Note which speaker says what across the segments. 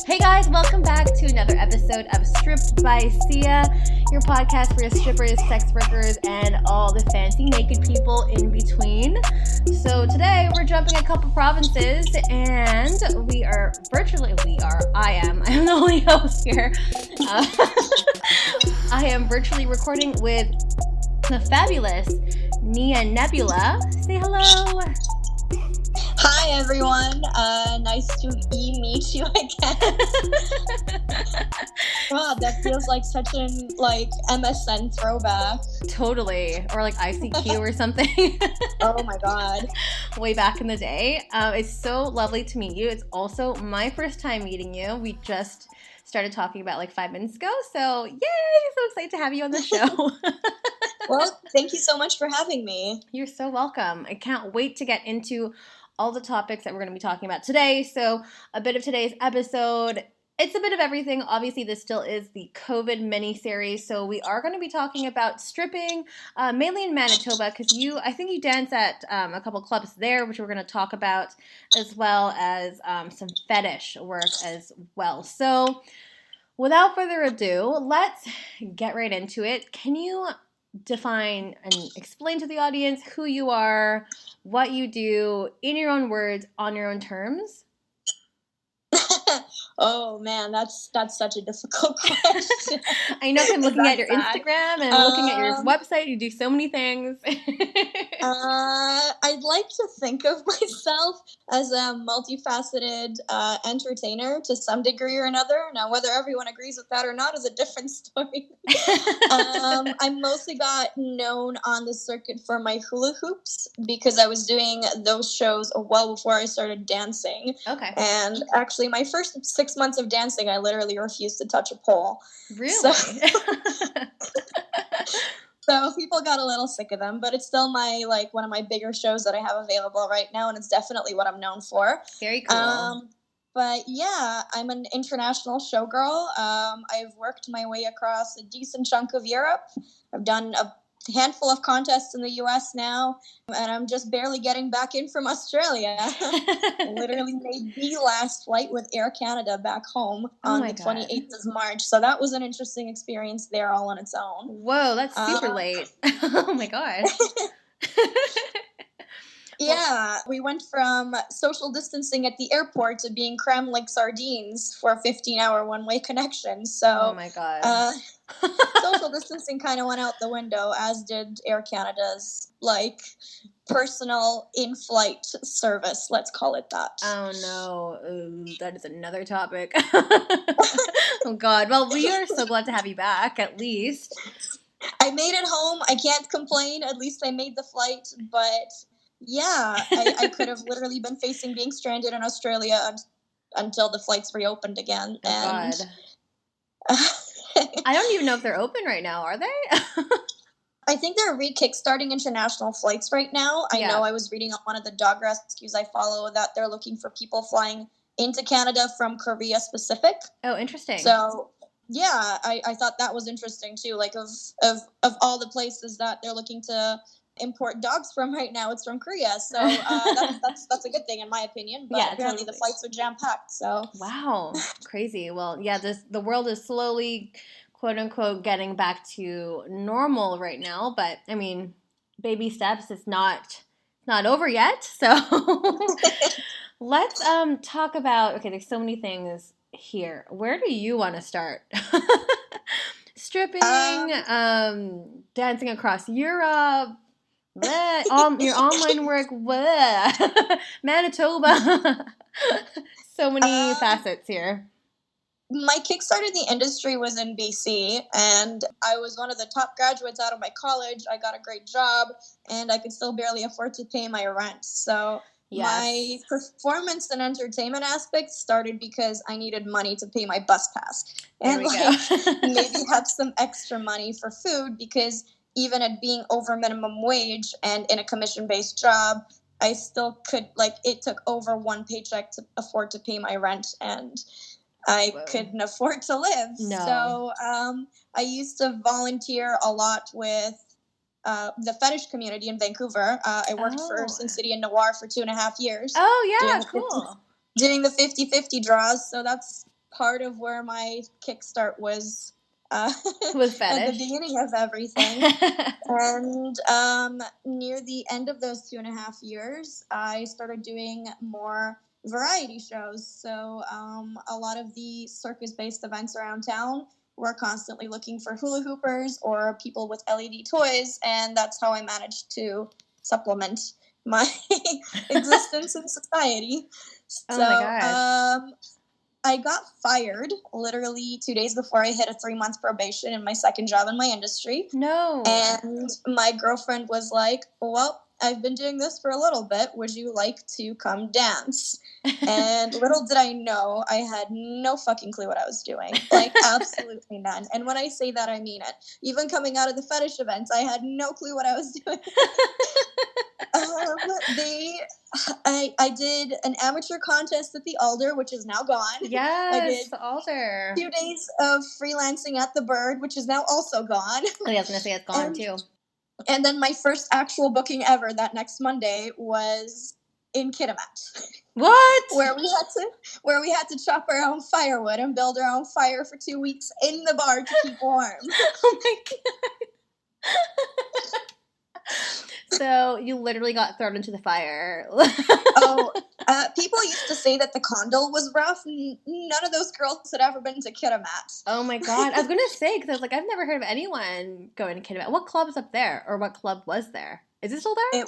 Speaker 1: Hey guys, welcome back to another episode of Stripped by Sia, your podcast for your strippers, sex workers, and all the fancy naked people in between. So today we're jumping a couple provinces, and I'm the only host here. I am virtually recording with the fabulous Nia Nebula. Say hello.
Speaker 2: Hi everyone, nice to meet you again. Wow, that feels like such an MSN throwback.
Speaker 1: Totally, or like ICQ or something.
Speaker 2: Oh my god.
Speaker 1: Way back in the day. It's so lovely to meet you. It's also my first time meeting you. We just started talking about like 5 minutes ago, so yay! So excited to have you on the show.
Speaker 2: Well, thank you so much for having me.
Speaker 1: You're so welcome. I can't wait to get into all the topics that we're going to be talking about today. So a bit of today's episode, it's a bit of everything. Obviously, this still is the COVID miniseries. So we are going to be talking about stripping, mainly in Manitoba, because I think you dance at a couple clubs there, which we're going to talk about, as well as some fetish work as well. So without further ado, let's get right into it. Can you define and explain to the audience who you are, what you do, in your own words, on your own terms?
Speaker 2: Oh man, that's such a difficult question.
Speaker 1: I know, I'm looking at your Instagram and looking at your website. You do so many things.
Speaker 2: I'd like to think of myself as a multifaceted entertainer to some degree or another. Now, whether everyone agrees with that or not is a different story. I mostly got known on the circuit for my hula hoops because I was doing those shows well before I started dancing.
Speaker 1: Okay.
Speaker 2: And actually, my first 6 months of dancing, I literally refused to touch a pole.
Speaker 1: Really?
Speaker 2: So people got a little sick of them, but it's still one of my bigger shows that I have available right now, and it's definitely what I'm known for.
Speaker 1: Very cool.
Speaker 2: But yeah, I'm an international showgirl. I've worked my way across a decent chunk of Europe. I've done a handful of contests in the US now, and I'm just barely getting back in from Australia. Literally made the last flight with Air Canada back home on the 28th of March. So that was an interesting experience there all on its own.
Speaker 1: Whoa, that's super late. Oh my god.
Speaker 2: Yeah, we went from social distancing at the airport to being crammed like sardines for a 15-hour one-way connection. So,
Speaker 1: oh my god.
Speaker 2: Social distancing kind of went out the window, as did Air Canada's personal in-flight service. Let's call it that.
Speaker 1: Oh no, ooh, that is another topic. Oh god. Well, we are so glad to have you back. At least
Speaker 2: I made it home. I can't complain. At least I made the flight, but. Yeah, I could have literally been facing being stranded in Australia until the flights reopened again.
Speaker 1: Oh, God. I don't even know if they're open right now, are they?
Speaker 2: I think they're re-kickstarting international flights right now. I know I was reading on one of the dog rescues I follow that they're looking for people flying into Canada from Korea specific.
Speaker 1: Oh, interesting.
Speaker 2: So, yeah, I thought that was interesting too. Like of all the places that they're looking to import dogs from right now, it's from Korea, so that's a good thing in my opinion. But apparently totally. The flights are jam-packed. So
Speaker 1: wow, crazy. Well, yeah, the world is slowly, quote unquote, getting back to normal right now. But I mean, baby steps. It's not over yet. So let's talk about. Okay, there's so many things here. Where do you want to start? Stripping, dancing across Europe. Your online work, Manitoba. So many facets here.
Speaker 2: My kickstart in the industry was in BC, and I was one of the top graduates out of my college. I got a great job, and I could still barely afford to pay my rent. So my performance and entertainment aspect started because I needed money to pay my bus pass. And maybe have some extra money for food, because even at being over minimum wage and in a commission-based job, I still could, it took over one paycheck to afford to pay my rent, and I couldn't afford to live.
Speaker 1: No.
Speaker 2: So I used to volunteer a lot with the fetish community in Vancouver. I worked for Sin City and Noir for 2.5 years.
Speaker 1: Oh, yeah, cool.
Speaker 2: Doing the 50-50 draws, so that's part of where my kickstart was
Speaker 1: with
Speaker 2: at the
Speaker 1: Fetish.
Speaker 2: beginning of everything. And near the end of those 2.5 years, I started doing more variety shows. So a lot of the circus-based events around town were constantly looking for hula hoopers or people with LED toys, and that's how I managed to supplement my existence in society.
Speaker 1: Oh my gosh.
Speaker 2: I got fired literally 2 days before I hit a 3-month probation in my second job in my industry.
Speaker 1: No.
Speaker 2: And my girlfriend was like, well, I've been doing this for a little bit. Would you like to come dance? And little did I know, I had no fucking clue what I was doing. Like, absolutely none. And when I say that, I mean it. Even coming out of the fetish events, I had no clue what I was doing. I did an amateur contest at the Alder, which is now gone.
Speaker 1: Yes,
Speaker 2: I did
Speaker 1: the Alder.
Speaker 2: 2 days of freelancing at the Bird, which is now also gone.
Speaker 1: Oh, yeah, I was gonna say it's gone too.
Speaker 2: And then my first actual booking ever that next Monday was in Kitimat.
Speaker 1: What?
Speaker 2: Where we had to chop our own firewood and build our own fire for 2 weeks in the bar to keep warm.
Speaker 1: Oh my god. So you literally got thrown into the fire.
Speaker 2: People used to say that the condole was rough. None of those girls had ever been to Kitimat.
Speaker 1: Oh my god. I was going to say, because I was like, I've never heard of anyone going to Kitimat. What club's up there? Or what club was there? Is it still there?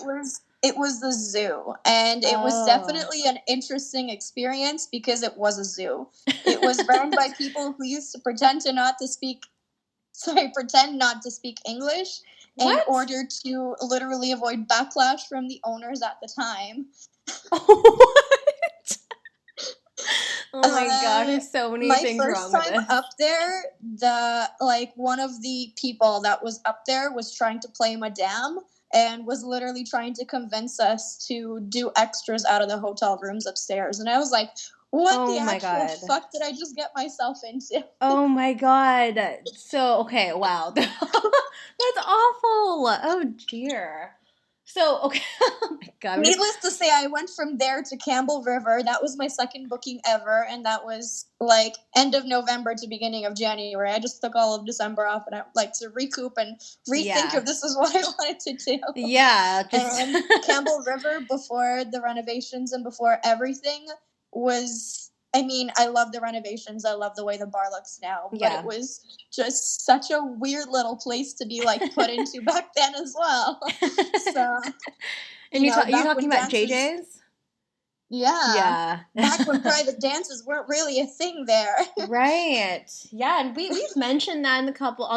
Speaker 2: It was the zoo. And it was definitely an interesting experience because it was a zoo. It was run by people who used to pretend not to speak English.
Speaker 1: What?
Speaker 2: In order to literally avoid backlash from the owners at the time.
Speaker 1: What? Oh my gosh, there's so many things wrong with this.
Speaker 2: My first time up there, one of the people that was up there was trying to play Madame and was literally trying to convince us to do extras out of the hotel rooms upstairs. And I was like, what the actual fuck did I just get myself into?
Speaker 1: Oh my god. So, okay, wow. That's awful. Oh dear. So, okay. Oh my god.
Speaker 2: Needless to say, I went from there to Campbell River. That was my second booking ever, and that was like end of November to beginning of January. I just took all of December off, and I like to recoup and rethink if this is what I wanted to do.
Speaker 1: Yeah.
Speaker 2: And Campbell River, before the renovations and before everything, was, I mean, I love the renovations. I love the way the bar looks now. But it was just such a weird little place to be like put into back then as well. So,
Speaker 1: and you're talking about JJ's?
Speaker 2: Yeah.
Speaker 1: Yeah.
Speaker 2: Back when private dances weren't really a thing there.
Speaker 1: Right. Yeah, and we've mentioned that on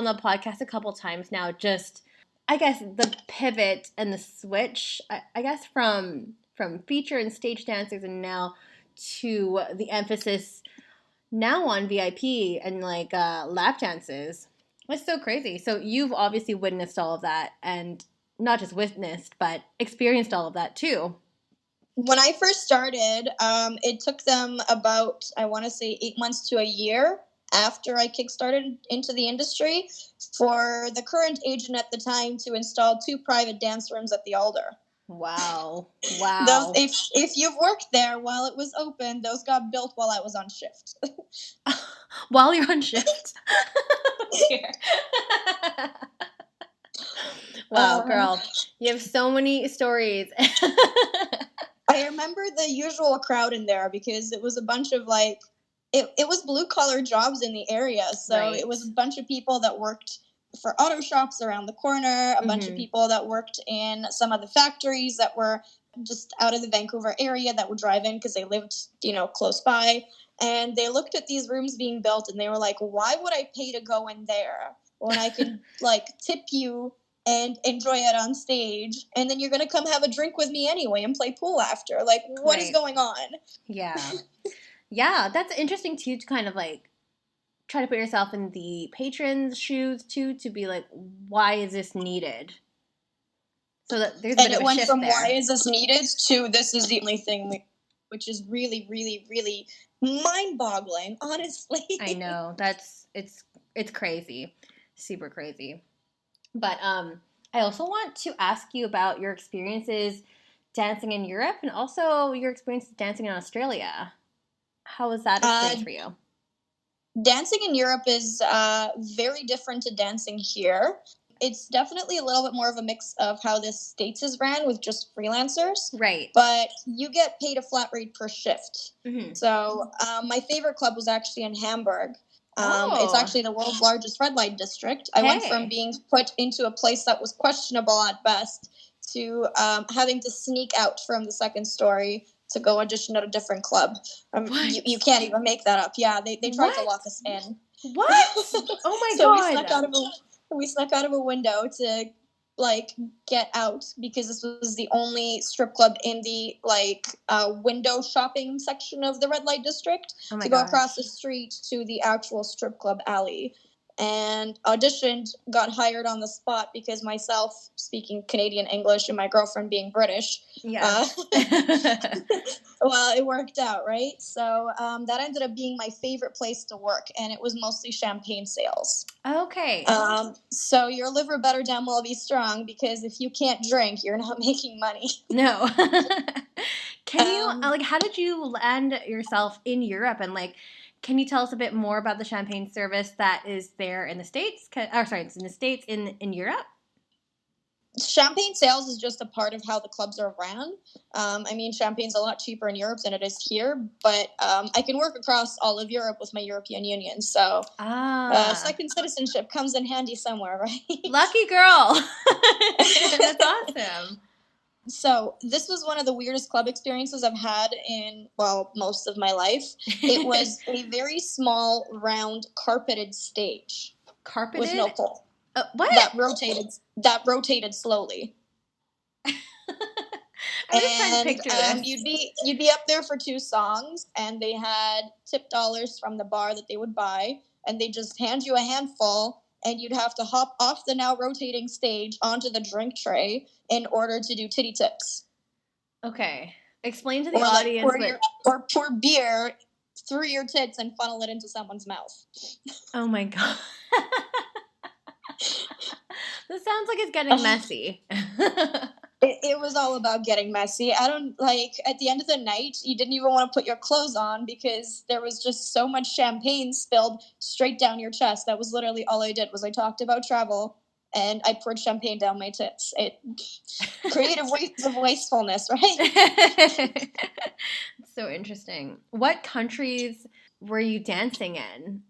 Speaker 1: the podcast a couple times now, just I guess the pivot and the switch, I guess from feature and stage dancers and now to the emphasis now on VIP and like lap dances. It's so crazy. So you've obviously witnessed all of that, and not just witnessed, but experienced all of that too.
Speaker 2: When I first started, it took them about, I want to say 8 months to a year after I kickstarted into the industry for the current agent at the time to install 2 private dance rooms at the Alder.
Speaker 1: Wow.
Speaker 2: If you've worked there while it was open, those got built while I was on shift.
Speaker 1: While you're on shift? Wow, girl. You have so many stories.
Speaker 2: I remember the usual crowd in there because it was a bunch of like, it was blue collar jobs in the area. So It was a bunch of people that worked for auto shops around the corner, a bunch of people that worked in some of the factories that were just out of the Vancouver area that would drive in because they lived, close by. And they looked at these rooms being built and they were like, why would I pay to go in there when I could like tip you and enjoy it on stage? And then you're going to come have a drink with me anyway and play pool after. Like, what is going on?
Speaker 1: Yeah. Yeah, that's interesting too, to kind of like try to put yourself in the patron's shoes too, to be like, why is this needed? So that there's a bit of a shift there. And it went from
Speaker 2: why is this needed to this is the only thing, which is really, really, really mind-boggling, honestly.
Speaker 1: I know. It's crazy. Super crazy. But I also want to ask you about your experiences dancing in Europe and also your experiences dancing in Australia. How was that experience for you?
Speaker 2: Dancing in Europe is very different to dancing here. It's definitely a little bit more of a mix of how the States is ran with just freelancers.
Speaker 1: Right.
Speaker 2: But you get paid a flat rate per shift.
Speaker 1: Mm-hmm.
Speaker 2: So my favorite club was actually in Hamburg. It's actually the world's largest red light district. I went from being put into a place that was questionable at best to having to sneak out from the second story to go audition at a different club. You can't even make that up. Yeah, they tried to lock us in.
Speaker 1: What? Oh my
Speaker 2: so
Speaker 1: God.
Speaker 2: we snuck out of a window to get out because this was the only strip club in the window shopping section of the red light district to go across the street to the actual strip club alley. And auditioned, got hired on the spot because myself speaking Canadian English and my girlfriend being British.
Speaker 1: Yeah.
Speaker 2: Well, it worked out, right? So that ended up being my favorite place to work, and it was mostly champagne sales.
Speaker 1: Okay.
Speaker 2: So your liver better damn well be strong, because if you can't drink, you're not making money.
Speaker 1: No. Can you, how did you land yourself in Europe, and can you tell us a bit more about the champagne service that is there in the States? It's in the States, in Europe?
Speaker 2: Champagne sales is just a part of how the clubs are ran. Champagne's a lot cheaper in Europe than it is here, but I can work across all of Europe with my European Union, so second citizenship comes in handy somewhere, right?
Speaker 1: Lucky girl! That's awesome.
Speaker 2: So this was one of the weirdest club experiences I've had in, most of my life. It was a very small, round, carpeted stage.
Speaker 1: Carpeted?
Speaker 2: With no pole.
Speaker 1: What?
Speaker 2: That rotated slowly.
Speaker 1: I'm just trying to picture this.
Speaker 2: You'd be up there for 2 songs, and they had tip dollars from the bar that they would buy, and they just hand you a handful, and you'd have to hop off the now rotating stage onto the drink tray in order to do titty tips.
Speaker 1: Okay. Explain to the audience.
Speaker 2: Or pour beer through your tits and funnel it into someone's mouth.
Speaker 1: Oh my God. This sounds like it's getting messy.
Speaker 2: It was all about getting messy. I don't at the end of the night, you didn't even want to put your clothes on because there was just so much champagne spilled straight down your chest. That was literally all I did. Was I talked about travel and I poured champagne down my tits. Creative ways of wastefulness, right?
Speaker 1: So interesting. What countries were you dancing in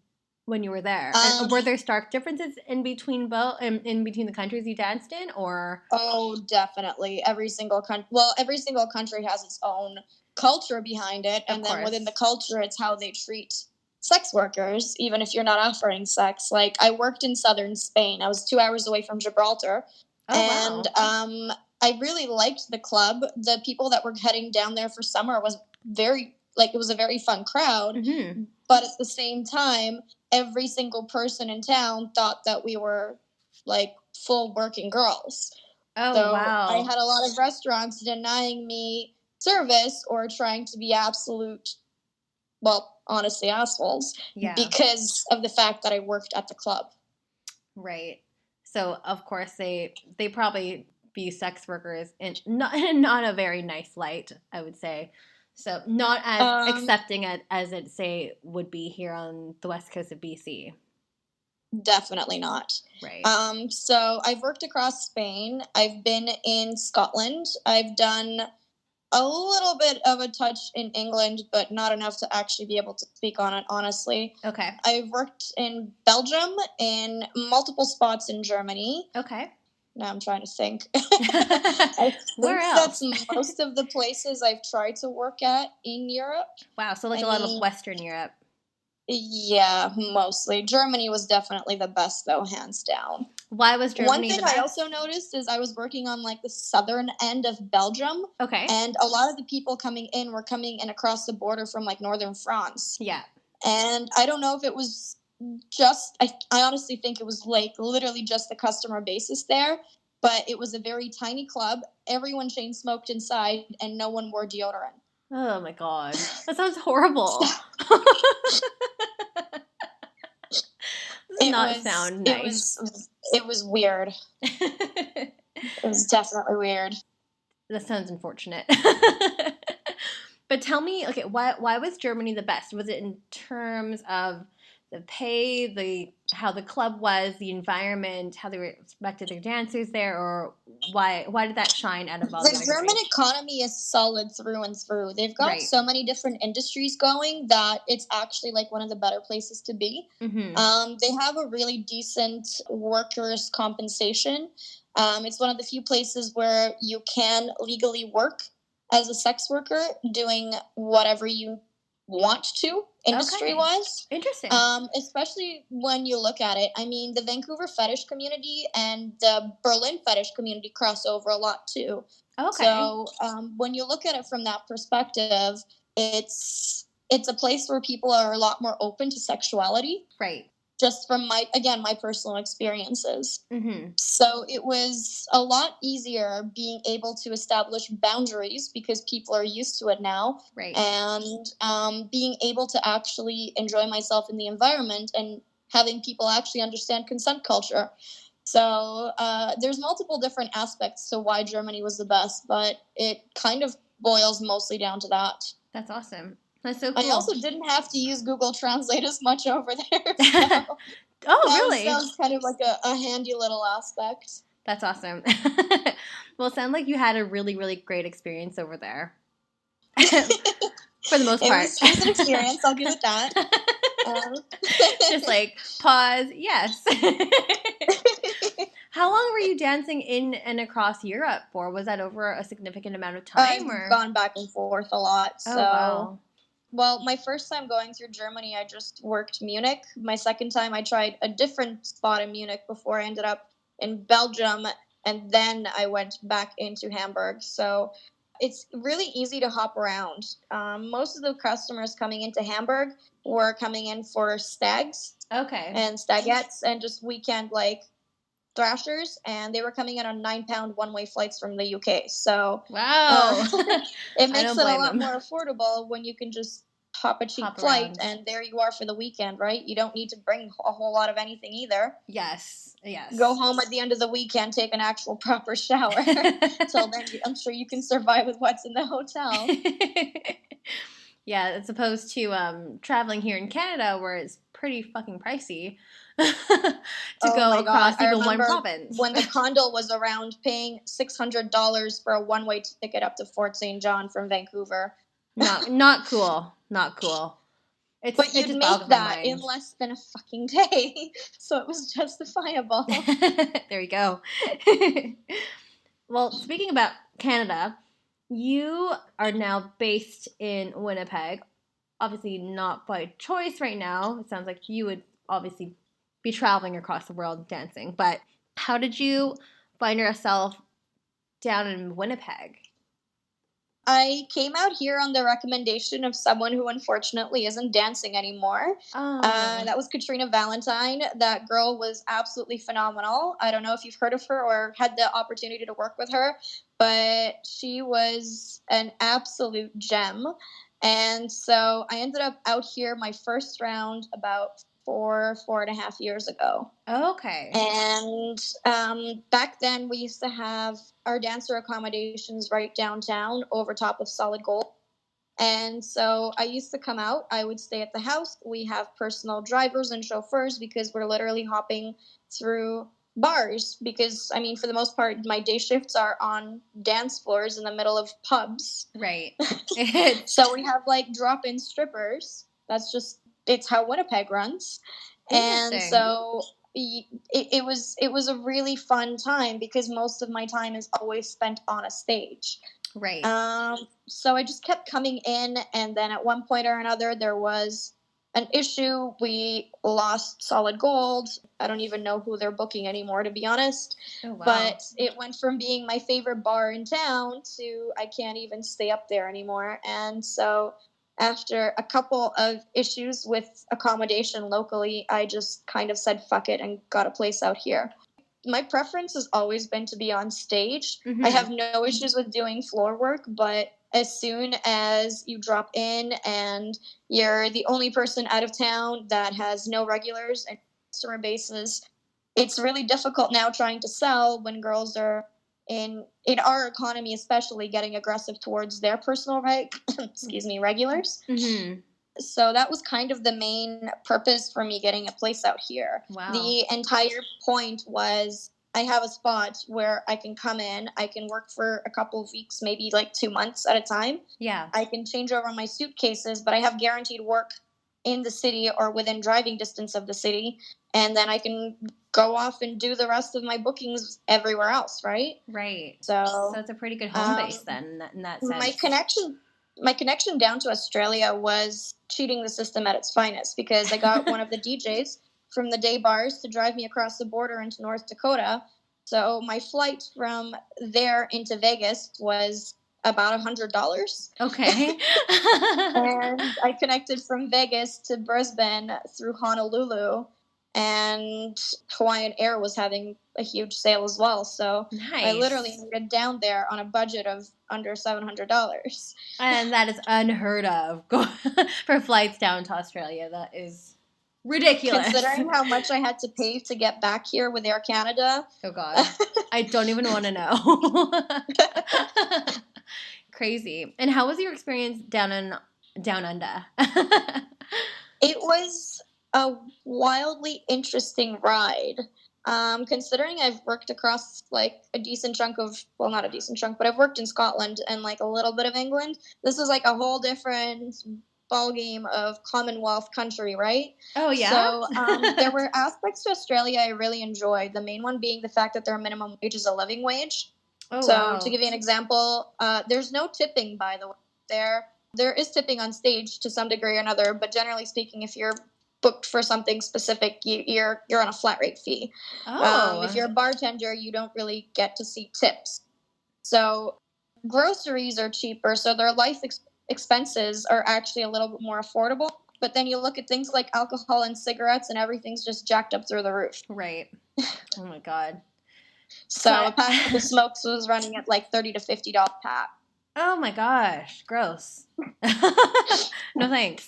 Speaker 1: when you were there? And were there stark differences in between the countries you danced in, or?
Speaker 2: Oh, definitely. Every single country has its own culture behind it, and then within the culture, it's how they treat sex workers, even if you're not offering sex. I worked in southern Spain. I was 2 hours away from Gibraltar, and wow. I really liked the club. The people that were heading down there for summer was it was a very fun crowd, mm-hmm. But at the same time, every single person in town thought that we were full working girls.
Speaker 1: Oh,
Speaker 2: so
Speaker 1: wow.
Speaker 2: I had a lot of restaurants denying me service or trying to be absolute, honestly, assholes, because of the fact that I worked at the club.
Speaker 1: Right. So, of course, they probably view sex workers in not a very nice light, I would say. So not as accepting as it, say, would be here on the west coast of BC.
Speaker 2: Definitely not.
Speaker 1: Right.
Speaker 2: So I've worked across Spain. I've been in Scotland. I've done a little bit of a touch in England, but not enough to actually be able to speak on it, honestly.
Speaker 1: Okay.
Speaker 2: I've worked in Belgium, in multiple spots in Germany.
Speaker 1: Okay.
Speaker 2: Now I'm trying to think. I
Speaker 1: Where else?
Speaker 2: That's most of the places I've tried to work at in Europe.
Speaker 1: Wow, so a lot of Western Europe.
Speaker 2: Yeah, mostly. Germany was definitely the best, though, hands down.
Speaker 1: Why was Germany the best?
Speaker 2: One thing I also noticed is I was working on the southern end of Belgium.
Speaker 1: Okay.
Speaker 2: And a lot of the people coming in were coming in across the border from northern France.
Speaker 1: Yeah.
Speaker 2: And I don't know if it was I honestly think it was literally just the customer basis there, but it was a very tiny club. Everyone chain smoked inside and no one wore deodorant.
Speaker 1: Oh my God. That sounds horrible. Does not sound nice.
Speaker 2: It was weird. It was definitely weird.
Speaker 1: That sounds unfortunate. But tell me, okay, why was Germany the best? Was it in terms of the pay, how the club was, the environment, how they respected their dancers there, or why did that shine out of all the
Speaker 2: The
Speaker 1: other
Speaker 2: German
Speaker 1: countries?
Speaker 2: economy is solid through and through. They've got
Speaker 1: Right.
Speaker 2: so many different industries going that it's actually like one of the better places to be. They have a really decent workers' compensation. It's one of the few places where you can legally work as a sex worker, doing whatever you want to, industry wise.
Speaker 1: Okay. Interesting.
Speaker 2: Especially when you look at it. I mean, the Vancouver fetish community and the Berlin fetish community cross over a lot too.
Speaker 1: Okay.
Speaker 2: So when you look at it from that perspective, it's a place where people are a lot more open to sexuality.
Speaker 1: Right.
Speaker 2: Just from my personal experiences.
Speaker 1: Mm-hmm.
Speaker 2: So it was a lot easier being able to establish boundaries because people are used to it now.
Speaker 1: Right.
Speaker 2: And being able to actually enjoy myself in the environment and having people actually understand consent culture. So there's multiple different aspects to why Germany was the best, but it kind of boils mostly down to that.
Speaker 1: That's awesome. That's so cool.
Speaker 2: I also didn't have to use Google Translate as much over there. So
Speaker 1: really?
Speaker 2: That was kind of like a handy little aspect.
Speaker 1: That's awesome. Well, it sounds like you had a really, really great experience over there. For the most part.
Speaker 2: It was an experience, I'll give it that.
Speaker 1: Just like, pause, yes. How long were you dancing in and across Europe for? Was that over a significant amount of time?
Speaker 2: I've gone back and forth a lot.
Speaker 1: Oh, wow.
Speaker 2: Well, my first time going through Germany, I just worked Munich. My second time, I tried a different spot in Munich before I ended up in Belgium, and then I went back into Hamburg. So it's really easy to hop around. Most of the customers coming into Hamburg were coming in for stags.
Speaker 1: Okay.
Speaker 2: And stagettes and just weekend, like, thrashers, and they were coming in on £9 one-way flights from the UK. So
Speaker 1: wow,
Speaker 2: it makes it a lot more affordable when you can just hop a cheap flight and there you are for the weekend, right? You don't need to bring a whole lot of anything either.
Speaker 1: Yes.
Speaker 2: Go home at the end of the weekend, take an actual proper shower. Till then, I'm sure you can survive with what's in the hotel.
Speaker 1: Yeah, as opposed to traveling here in Canada where it's pretty fucking pricey to go across even one province.
Speaker 2: When the condo was around, paying $600 for a one-way ticket up to Fort St. John from Vancouver.
Speaker 1: Not cool. Not cool.
Speaker 2: But you'd make that in less than a fucking day, so it was justifiable.
Speaker 1: There you go. Well, speaking about Canada, you are now based in Winnipeg. Obviously not by choice right now. It sounds like you would obviously be traveling across the world dancing. But how did you find yourself down in Winnipeg?
Speaker 2: I came out here on the recommendation of someone who unfortunately isn't dancing anymore. That was Katrina Valentine. That girl was absolutely phenomenal. I don't know if you've heard of her or had the opportunity to work with her, but she was an absolute gem. And so I ended up out here my first round about 4.5 years ago.
Speaker 1: Okay.
Speaker 2: And back then we used to have our dancer accommodations right downtown over top of Solid Gold. And so I used to come out. I would stay at the house. We have personal drivers and chauffeurs because we're literally hopping through bars because, I mean, for the most part, my day shifts are on dance floors in the middle of pubs.
Speaker 1: Right.
Speaker 2: So we have like drop-in strippers. It's how Winnipeg runs. And so it was a really fun time because most of my time is always spent on a stage.
Speaker 1: Right.
Speaker 2: So I just kept coming in, and then at one point or another there was an issue. We lost Solid Gold. I don't even know who they're booking anymore, to be honest.
Speaker 1: Oh, wow.
Speaker 2: But it went from being my favorite bar in town to I can't even stay up there anymore. And so after a couple of issues with accommodation locally, I just kind of said fuck it and got a place out here. My preference has always been to be on stage. Mm-hmm. I have no issues with doing floor work, but as soon as you drop in and you're the only person out of town that has no regulars and customer bases, it's really difficult now trying to sell when girls are in our economy, especially getting aggressive towards their personal regulars.
Speaker 1: Mm-hmm.
Speaker 2: So that was kind of the main purpose for me getting a place out here.
Speaker 1: Wow.
Speaker 2: The entire point was I have a spot where I can come in, I can work for a couple of weeks, maybe like 2 months at a time.
Speaker 1: Yeah.
Speaker 2: I can change over my suitcases, but I have guaranteed work in the city or within driving distance of the city. And then I can go off and do the rest of my bookings everywhere else, right?
Speaker 1: Right.
Speaker 2: So
Speaker 1: it's a pretty good home base then in that sense.
Speaker 2: My connection down to Australia was cheating the system at its finest, because I got one of the DJs from the day bars to drive me across the border into North Dakota. So my flight from there into Vegas was about $100.
Speaker 1: Okay.
Speaker 2: And I connected from Vegas to Brisbane through Honolulu, and Hawaiian Air was having a huge sale as well. So
Speaker 1: nice.
Speaker 2: I literally made it down there on a budget of under $700.
Speaker 1: And that is unheard of for flights down to Australia. That is ridiculous.
Speaker 2: Considering how much I had to pay to get back here with Air Canada.
Speaker 1: Oh, God. I don't even want to know. Crazy. And how was your experience down under?
Speaker 2: It was a wildly interesting ride. Considering I've worked across like a decent chunk of, well, not a decent chunk, but I've worked in Scotland and like a little bit of England. This was like a whole different ballgame of Commonwealth country, right?
Speaker 1: Oh, yeah?
Speaker 2: So there were aspects to Australia I really enjoyed. The main one being the fact that their minimum wage is a living wage.
Speaker 1: Oh,
Speaker 2: so
Speaker 1: wow.
Speaker 2: To give you an example, there's no tipping, by the way. There is tipping on stage to some degree or another, but generally speaking, if you're booked for something specific, you're on a flat rate fee.
Speaker 1: Oh.
Speaker 2: If you're a bartender, you don't really get to see tips. So groceries are cheaper, so their life expenses are actually a little bit more affordable. But then you look at things like alcohol and cigarettes, and everything's just jacked up through the roof.
Speaker 1: Right. Oh my God.
Speaker 2: So a pack of smokes was running at like $30 to $50 pack.
Speaker 1: Oh my gosh, gross. No thanks.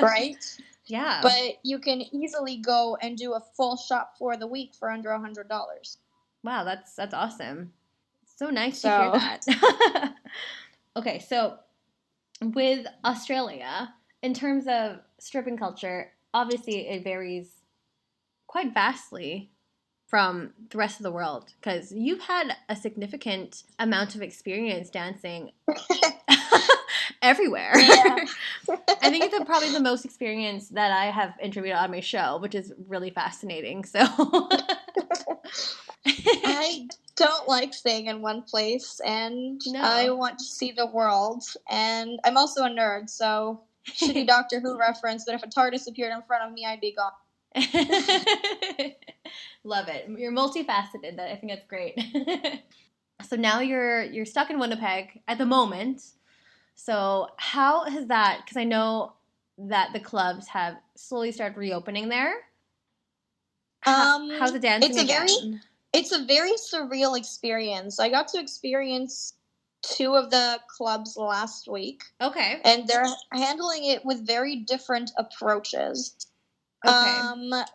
Speaker 2: Right?
Speaker 1: Yeah.
Speaker 2: But you can easily go and do a full shop for the week for under $100.
Speaker 1: Wow, that's awesome. So nice to hear that. Okay, so with Australia, in terms of stripping culture, obviously it varies quite vastly from the rest of the world, because you've had a significant amount of experience dancing everywhere. Yeah. I think it's probably the most experience that I have interviewed on my show, which is really fascinating. So
Speaker 2: I don't like staying in one place, and I want to see the world. And I'm also a nerd, so shitty Doctor Who reference, but if a TARDIS appeared in front of me, I'd be gone.
Speaker 1: Love it. You're multifaceted. I think that's great. So now you're stuck in Winnipeg at the moment. So how has that, because I know that the clubs have slowly started reopening there. How's the dancing
Speaker 2: It's a very surreal experience. I got to experience 2 of the clubs last week.
Speaker 1: Okay.
Speaker 2: And they're handling it with very different approaches.
Speaker 1: Okay.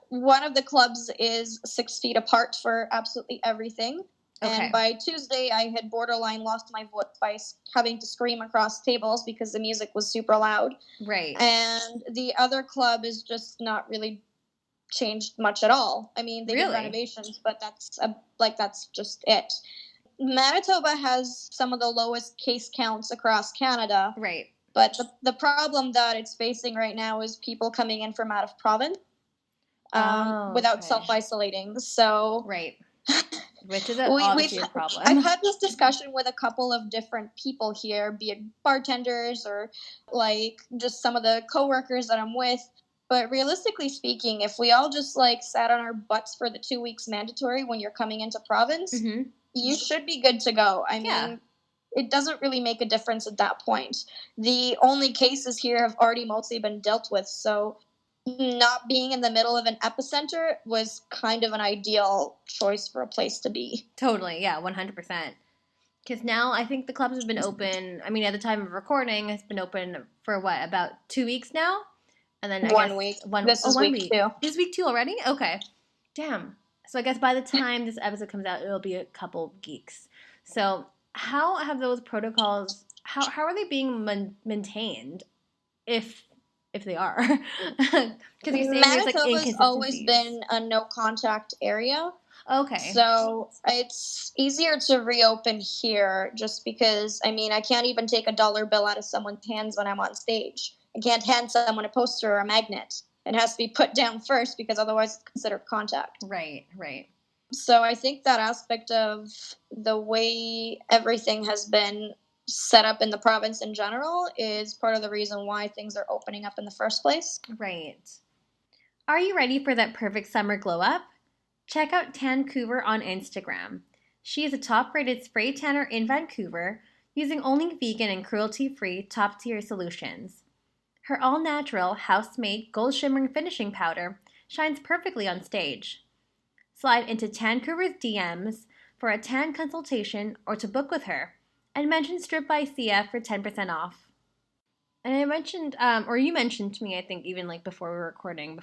Speaker 2: One of the clubs is 6 feet apart for absolutely everything.
Speaker 1: Okay.
Speaker 2: And by Tuesday, I had borderline lost my voice by having to scream across tables because the music was super loud.
Speaker 1: Right.
Speaker 2: And the other club is just not really changed much at all. I mean, they did renovations, but that's just it. Manitoba has some of the lowest case counts across Canada.
Speaker 1: Right.
Speaker 2: But the problem that it's facing right now is people coming in from out of province without self-isolating. So
Speaker 1: right. Which is obviously a problem.
Speaker 2: I've had this discussion with a couple of different people here, be it bartenders or like just some of the coworkers that I'm with. But realistically speaking, if we all just like sat on our butts for the 2 weeks mandatory when you're coming into province, you should be good to go. I mean, it doesn't really make a difference at that point. The only cases here have already mostly been dealt with. So not being in the middle of an epicenter was kind of an ideal choice for a place to be.
Speaker 1: Totally. Yeah, 100%. Because now I think the clubs have been open, I mean, at the time of recording, it's been open for what, about 2 weeks now? And then
Speaker 2: 1 week. This is week 2.
Speaker 1: This is week 2 already? Okay. Damn. So I guess by the time this episode comes out, it'll be a couple geeks. So how have those protocols, how are they being maintained, if they are? Because you're saying there's like
Speaker 2: Manitoba's always
Speaker 1: inconsistencies.
Speaker 2: been a no contact area.
Speaker 1: Okay.
Speaker 2: So it's easier to reopen here just because, I mean, I can't even take a dollar bill out of someone's hands when I'm on stage. I can't hand someone a poster or a magnet. It has to be put down first because otherwise it's considered contact.
Speaker 1: Right.
Speaker 2: So I think that aspect of the way everything has been set up in the province in general is part of the reason why things are opening up in the first place.
Speaker 1: Right. Are you ready for that perfect summer glow up? Check out Tancouver on Instagram. She is a top-rated spray tanner in Vancouver, using only vegan and cruelty-free top-tier solutions. Her all-natural, house-made, gold-shimmering finishing powder shines perfectly on stage. Slide into Tancouver's DMs for a tan consultation or to book with her, and mention Strip by Sia for 10% off. And I mentioned, or you mentioned to me, I think even like before we were recording,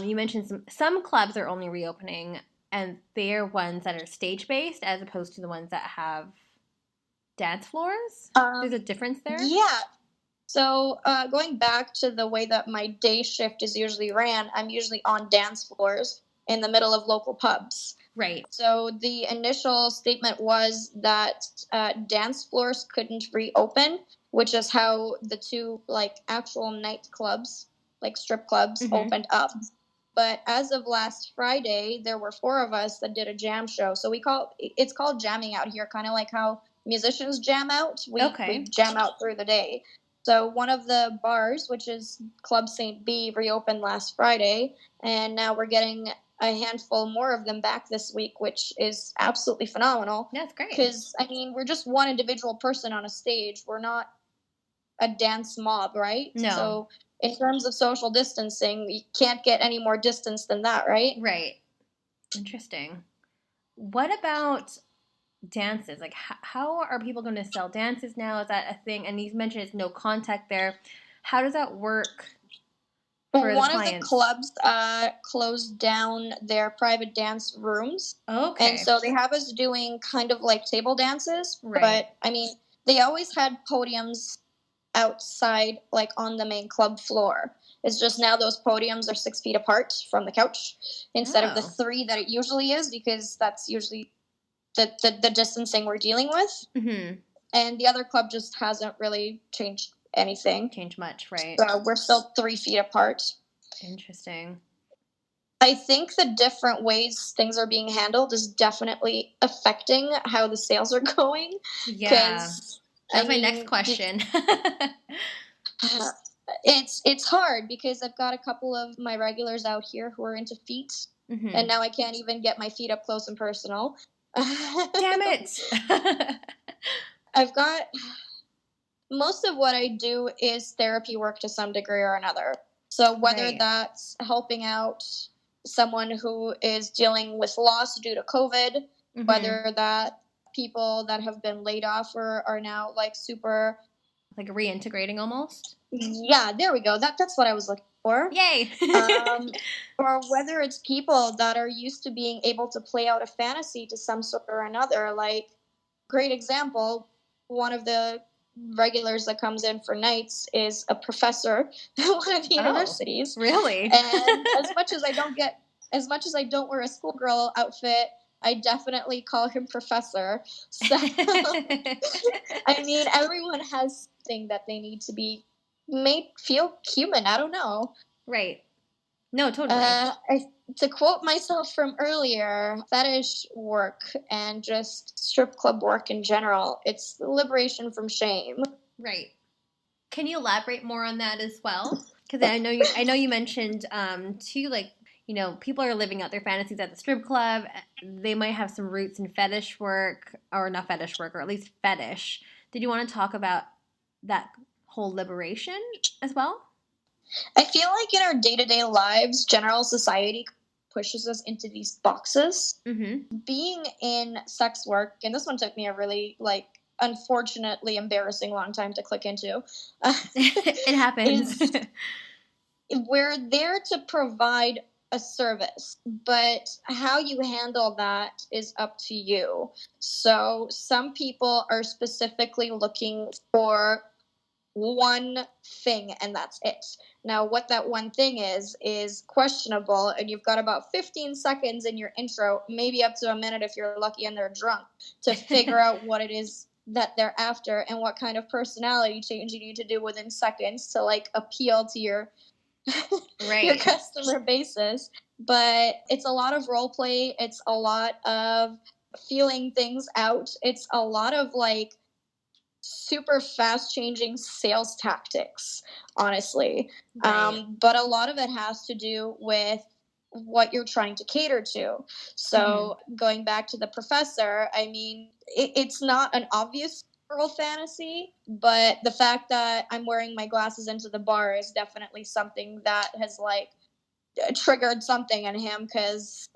Speaker 1: you mentioned some clubs are only reopening, and they're ones that are stage-based as opposed to the ones that have dance floors. There's a difference there?
Speaker 2: Yeah. So going back to the way that my day shift is usually ran, I'm usually on dance floors in the middle of local pubs.
Speaker 1: Right.
Speaker 2: So the initial statement was that dance floors couldn't reopen, which is how the two like actual nightclubs, like strip clubs, opened up. But as of last Friday, there were 4 of us that did a jam show. So it's called jamming out here, kind of like how musicians jam out. We jam out through the day. So one of the bars, which is Club St. B, reopened last Friday, and now we're getting a handful more of them back this week, which is absolutely phenomenal.
Speaker 1: That's great.
Speaker 2: Because, I mean, we're just one individual person on a stage. We're not a dance mob, right?
Speaker 1: No.
Speaker 2: So in terms of social distancing, you can't get any more distance than that, right?
Speaker 1: Right. Interesting. What about dances? Like, how are people going to sell dances now? Is that a thing? And you mentioned it's no contact there. How does that work?
Speaker 2: One of the clubs closed down their private dance rooms.
Speaker 1: Okay.
Speaker 2: And so they have us doing kind of like table dances.
Speaker 1: Right.
Speaker 2: But, I mean, they always had podiums outside, like on the main club floor. It's just now those podiums are 6 feet apart from the couch instead of the 3 that it usually is, because that's usually the distancing we're dealing with.
Speaker 1: Mm-hmm.
Speaker 2: And the other club just hasn't really changed anything.
Speaker 1: Changed much, right?
Speaker 2: So we're still 3 feet apart.
Speaker 1: Interesting.
Speaker 2: I think the different ways things are being handled is definitely affecting how the sales are going.
Speaker 1: Yeah. That's my next question.
Speaker 2: It's hard because I've got a couple of my regulars out here who are into feet, and now I can't even get my feet up close and personal.
Speaker 1: Damn it!
Speaker 2: I've got most of what I do is therapy work to some degree or another. So whether that's helping out someone who is dealing with loss due to COVID, whether that people that have been laid off or are now like super
Speaker 1: like reintegrating almost.
Speaker 2: Yeah, there we go. That's what I was looking for.
Speaker 1: Yay!
Speaker 2: Or whether it's people that are used to being able to play out a fantasy to some sort or another. Like, great example, one of the regulars that comes in for nights is a professor at one of the universities.
Speaker 1: Really?
Speaker 2: And as much as I don't wear a schoolgirl outfit, I definitely call him professor. So, I mean, everyone has something that they need to be made feel human. I don't know.
Speaker 1: Right. No, totally.
Speaker 2: To quote myself from earlier, fetish work and just strip club work in general, it's liberation from shame.
Speaker 1: Right. Can you elaborate more on that as well? Because I know you mentioned too, like, you know, people are living out their fantasies at the strip club. They might have some roots in fetish work, or not fetish work, or at least fetish. Did you want to talk about that whole liberation as well?
Speaker 2: I feel like in our day-to-day lives, general society pushes us into these boxes. Being in sex work, and this one took me a really, like, unfortunately embarrassing long time to click into.
Speaker 1: It happens.
Speaker 2: We're there to provide a service, but how you handle that is up to you. So some people are specifically looking for one thing and that's it. Now, what that one thing is questionable, and you've got about 15 seconds in your intro, maybe up to a minute if you're lucky and they're drunk, to figure out what it is that they're after and what kind of personality change you need to do within seconds to like appeal to your your customer basis. But it's a lot of role play, it's a lot of feeling things out, it's a lot of like super fast changing sales tactics, honestly. But a lot of it has to do with what you're trying to cater to. So going back to the professor, I mean, it's not an obvious girl fantasy, but the fact that I'm wearing my glasses into the bar is definitely something that has like triggered something in him, because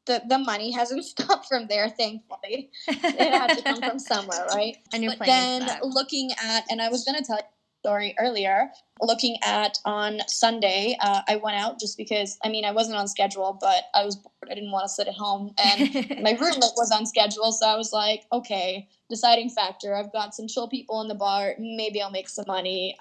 Speaker 2: the money hasn't stopped from there, thankfully. It had to come from somewhere, right?
Speaker 1: And you're
Speaker 2: but
Speaker 1: playing
Speaker 2: then looking at, and I was going to tell you a story earlier, looking at on Sunday, I went out just because, I mean, I wasn't on schedule, but I was bored. I didn't want to sit at home. And my roommate was on schedule, so I was like, okay, deciding factor. I've got some chill people in the bar. Maybe I'll make some money.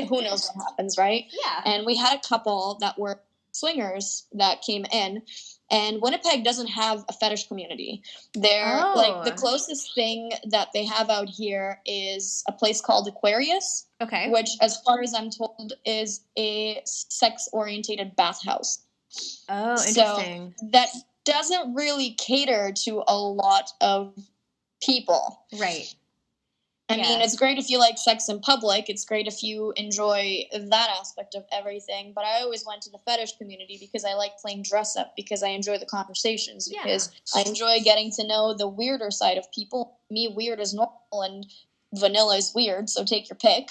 Speaker 2: Who knows what happens, right?
Speaker 1: Yeah.
Speaker 2: And we had a couple that were swingers that came in. And Winnipeg doesn't have a fetish community. They're like the closest thing that they have out here is a place called Aquarius.
Speaker 1: Okay.
Speaker 2: Which, as far as I'm told, is a sex-orientated bathhouse.
Speaker 1: Oh, interesting.
Speaker 2: So that doesn't really cater to a lot of people.
Speaker 1: Right.
Speaker 2: I mean, it's great if you like sex in public. It's great if you enjoy that aspect of everything. But I always went to the fetish community because I like playing dress up, because I enjoy the conversations, because I enjoy getting to know the weirder side of people. Me, weird is normal, and vanilla is weird, so take your pick.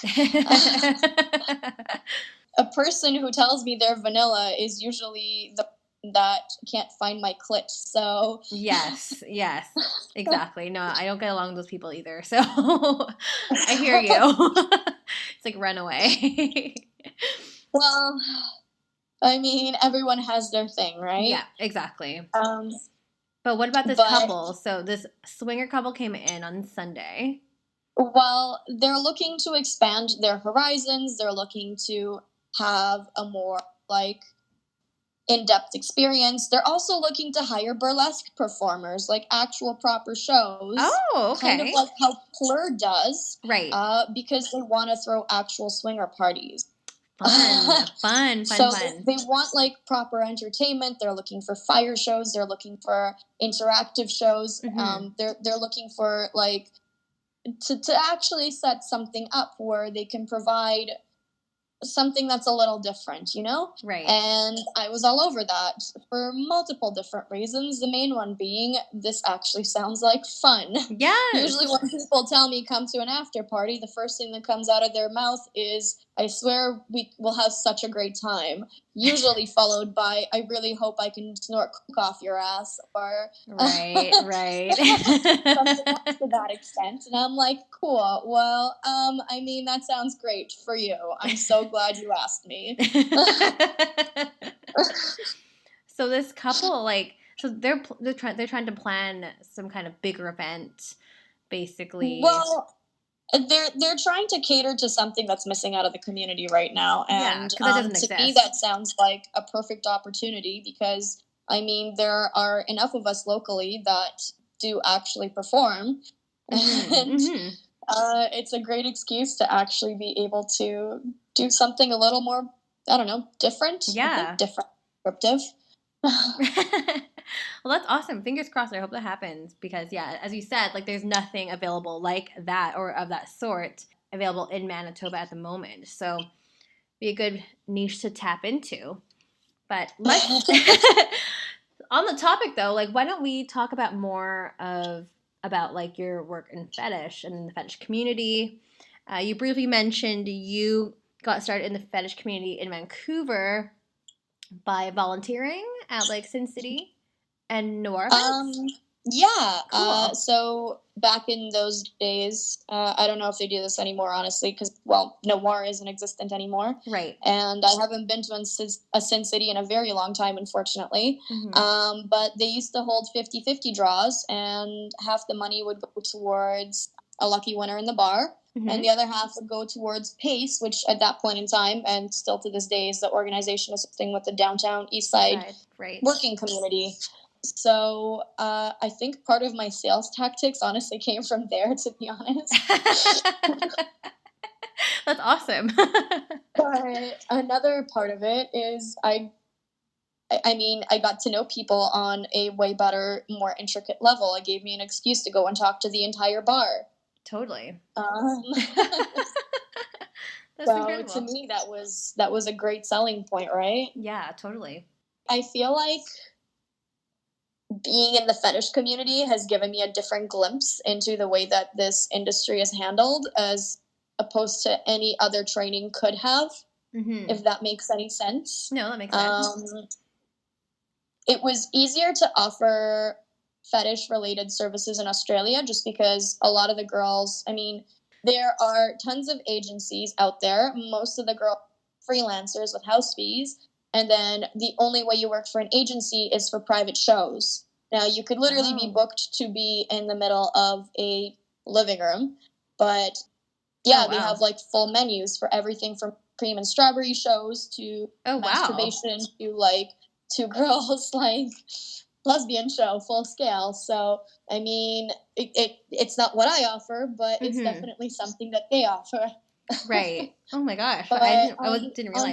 Speaker 2: A person who tells me they're vanilla is usually the that can't find my clit, so...
Speaker 1: Yes, exactly. No, I don't get along with those people either, so I hear you. It's like, run away.
Speaker 2: Well, I mean, everyone has their thing, right?
Speaker 1: Yeah, exactly. But what about this couple? So this swinger couple came in on Sunday.
Speaker 2: Well, they're looking to expand their horizons. They're looking to have a more, like, in-depth experience. They're also looking to hire burlesque performers, like actual proper shows.
Speaker 1: Oh, okay.
Speaker 2: Kind of like how Plur does.
Speaker 1: Right.
Speaker 2: Because they want to throw actual swinger parties.
Speaker 1: Fun.
Speaker 2: So they want like proper entertainment. They're looking for fire shows. They're looking for interactive shows. They're looking for like to actually set something up where they can provide something that's a little different, you know?
Speaker 1: Right.
Speaker 2: And I was all over that for multiple different reasons. The main one being, this actually sounds like fun.
Speaker 1: Yes.
Speaker 2: Usually when people tell me come to an after party, the first thing that comes out of their mouth is, I swear we will have such a great time. Usually followed by, I really hope I can snort coke off your ass, or...
Speaker 1: Right.
Speaker 2: something else to that extent. And I'm like, cool, well, I mean, that sounds great for you. I'm so glad you asked me.
Speaker 1: So this couple, like, so they're trying to plan some kind of bigger event, basically.
Speaker 2: Well, they're trying to cater to something that's missing out of the community right now, and to me that sounds like a perfect opportunity, because I mean there are enough of us locally that do actually perform, and it's a great excuse to actually be able to do something a little more, I don't know, different. Different, descriptive.
Speaker 1: Well, that's awesome. Fingers crossed. I hope that happens, because, as you said, like, there's nothing available like that or of that sort available in Manitoba at the moment. So, be a good niche to tap into. But let's on the topic though, like, why don't we talk about more about like your work in fetish and in the fetish community? You briefly mentioned you got started in the fetish community in Vancouver by volunteering at like Sin City and Noir.
Speaker 2: Yeah.
Speaker 1: Cool.
Speaker 2: So back in those days, I don't know if they do this anymore, honestly, because, well, no more isn't existent anymore.
Speaker 1: Right.
Speaker 2: And I haven't been to a Sin City in a very long time, unfortunately. But they used to hold 50-50 draws, and half the money would go towards a lucky winner in the bar. And the other half would go towards PACE, which at that point in time, and still to this day, is the organization assisting with the downtown East Side working community. So I think part of my sales tactics honestly came from there, to be honest.
Speaker 1: That's awesome.
Speaker 2: But another part of it is I got to know people on a way better, more intricate level. It gave me an excuse to go and talk to the entire bar.
Speaker 1: Totally.
Speaker 2: That's incredible. To me, that was a great selling point, right?
Speaker 1: Yeah, totally.
Speaker 2: I feel like being in the fetish community has given me a different glimpse into the way that this industry is handled as opposed to any other training could have, if that makes any sense.
Speaker 1: No, that makes sense.
Speaker 2: It was easier to offer fetish-related services in Australia just because a lot of the girls, there are tons of agencies out there. Most of the girls freelancers with house fees. And then the only way you work for an agency is for private shows. Now, you could literally be booked to be in the middle of a living room. But, yeah, they have, like, full menus for everything from cream and strawberry shows to masturbation to, like, two girls, like, lesbian show, full scale. So, it's not what I offer, but it's definitely something that they offer.
Speaker 1: Right. Oh, my gosh. But I didn't realize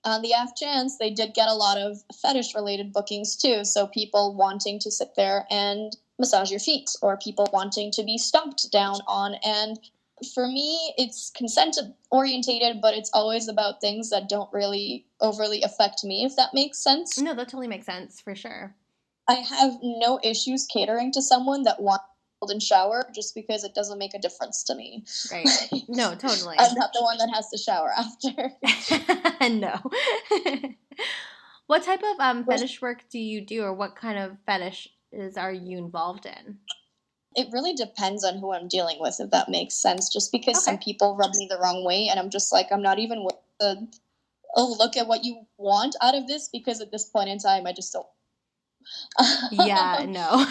Speaker 2: on the off chance, they did get a lot of fetish-related bookings, too. So people wanting to sit there and massage your feet, or people wanting to be stomped down on. And for me, it's consent-orientated, but it's always about things that don't really overly affect me, if that makes sense.
Speaker 1: No, that totally makes sense, for sure.
Speaker 2: I have no issues catering to someone that wants and shower just because it doesn't make a difference to me.
Speaker 1: Right. No, totally.
Speaker 2: I'm not the one that has to shower after.
Speaker 1: No. What type of fetish work do you do, or what kind of fetishes are you involved in?
Speaker 2: It really depends on who I'm dealing with, if that makes sense, just because some people rub me the wrong way, and I'm just like, I'm not even with the look at what you want out of this, because at this point in time, I just don't.
Speaker 1: Yeah, no.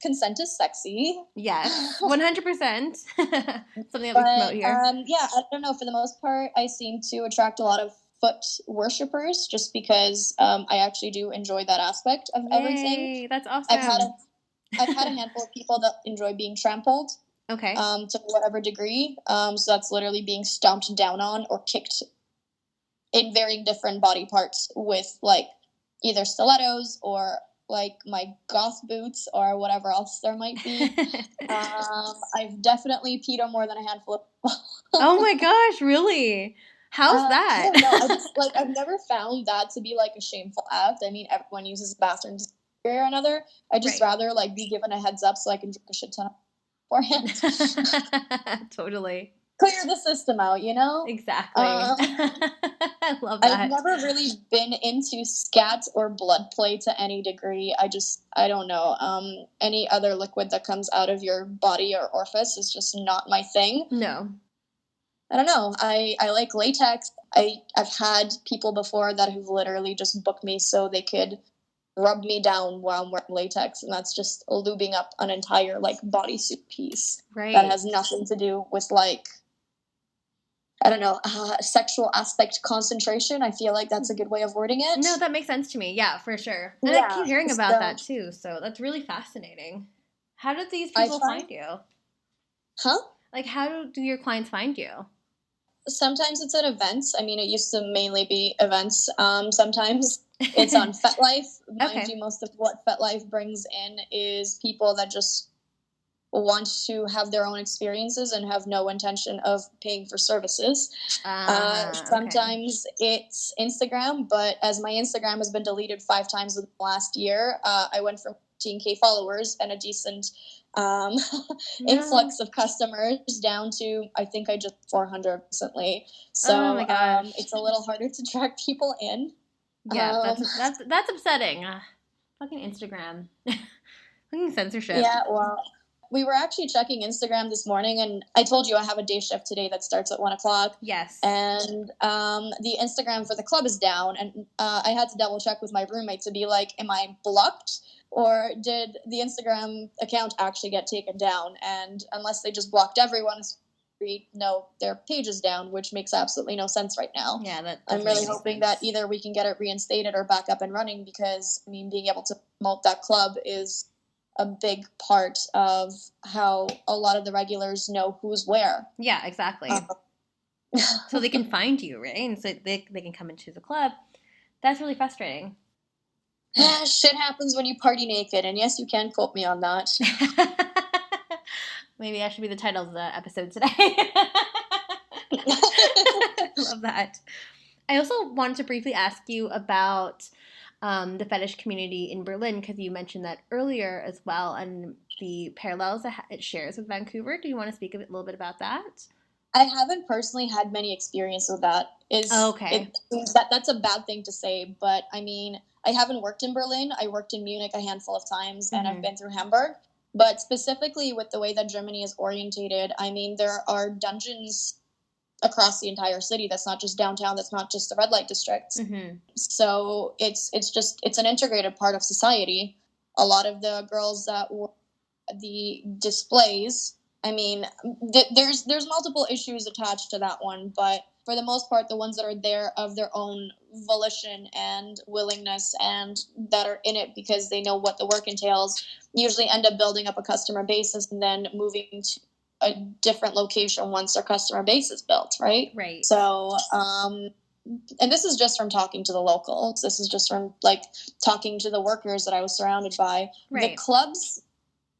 Speaker 2: Consent is sexy.
Speaker 1: Yes, 100%. Something that we promote here.
Speaker 2: Yeah, I don't know. For the most part, I seem to attract a lot of foot worshippers just because I actually do enjoy that aspect of everything.
Speaker 1: That's awesome.
Speaker 2: I've had a handful of people that enjoy being trampled.
Speaker 1: Okay.
Speaker 2: To whatever degree. So that's literally being stomped down on or kicked in varying different body parts with, like, either stilettos or, like, my goth boots or whatever else there might be. I've definitely peed on more than a handful of people.
Speaker 1: Oh my gosh, really? How's that?
Speaker 2: I don't know. I've never found that to be, like, a shameful act. I mean, everyone uses the bathroom to or another. I'd just rather, like, be given a heads up so I can drink a shit ton beforehand.
Speaker 1: Totally.
Speaker 2: Clear the system out, you know?
Speaker 1: Exactly. I love that.
Speaker 2: I've never really been into scat or blood play to any degree. I don't know. Any other liquid that comes out of your body or orifice is just not my thing.
Speaker 1: No.
Speaker 2: I don't know. I like latex. I've had people before that have literally just booked me so they could rub me down while I'm wearing latex, and that's just lubing up an entire, like, bodysuit piece.
Speaker 1: Right.
Speaker 2: That has nothing to do with, like, I don't know, sexual aspect concentration. I feel like that's a good way of wording it.
Speaker 1: No, that makes sense to me. Yeah, for sure. And I keep hearing about that too, so that's really fascinating. How did these people find you?
Speaker 2: Huh?
Speaker 1: Like, how do your clients find you?
Speaker 2: Sometimes it's at events. I mean, it used to mainly be events. Sometimes it's on FetLife. Mind you, most of what FetLife brings in is people that just want to have their own experiences and have no intention of paying for services. Sometimes it's Instagram, but as my Instagram has been deleted 5 times in the last year, I went from 15K followers and a decent influx of customers down to, I think I just 400 recently. So it's a little harder to track people in.
Speaker 1: Yeah, that's upsetting. Fucking Instagram. Fucking censorship.
Speaker 2: Yeah, well, we were actually checking Instagram this morning, and I told you I have a day shift today that starts at 1:00.
Speaker 1: Yes.
Speaker 2: And the Instagram for the club is down, and I had to double check with my roommate to be like, am I blocked? Or did the Instagram account actually get taken down? And unless they just blocked everyone, no, their page is down, which makes absolutely no sense right now.
Speaker 1: Yeah,
Speaker 2: I'm really hoping that either we can get it reinstated or back up and running, because, I mean, being able to promote that club is a big part of how a lot of the regulars know who's where.
Speaker 1: Yeah, exactly. So they can find you, right? And so they can come into the club. That's really frustrating.
Speaker 2: Shit happens when you party naked, and yes, you can quote me on that.
Speaker 1: Maybe that should be the title of the episode today. Love that. I also wanted to briefly ask you about the fetish community in Berlin, because you mentioned that earlier as well, and the parallels that it shares with Vancouver. Do you want to speak a little bit about that?
Speaker 2: I haven't personally had many experience with that.
Speaker 1: Okay.
Speaker 2: That's a bad thing to say, but I mean, I haven't worked in Berlin. I worked in Munich a handful of times, and I've been through Hamburg. But specifically with the way that Germany is orientated, I mean, there are dungeons across the entire city. That's not just downtown. That's not just the red light districts. So it's an integrated part of society. A lot of the girls that were the displays, I mean, there's multiple issues attached to that one, but for the most part, the ones that are there of their own volition and willingness, and that are in it because they know what the work entails, usually end up building up a customer basis and then moving to a different location once their customer base is built, right?
Speaker 1: Right.
Speaker 2: So, and this is just from talking to the locals. This is just from, like, talking to the workers that I was surrounded by. Right. The clubs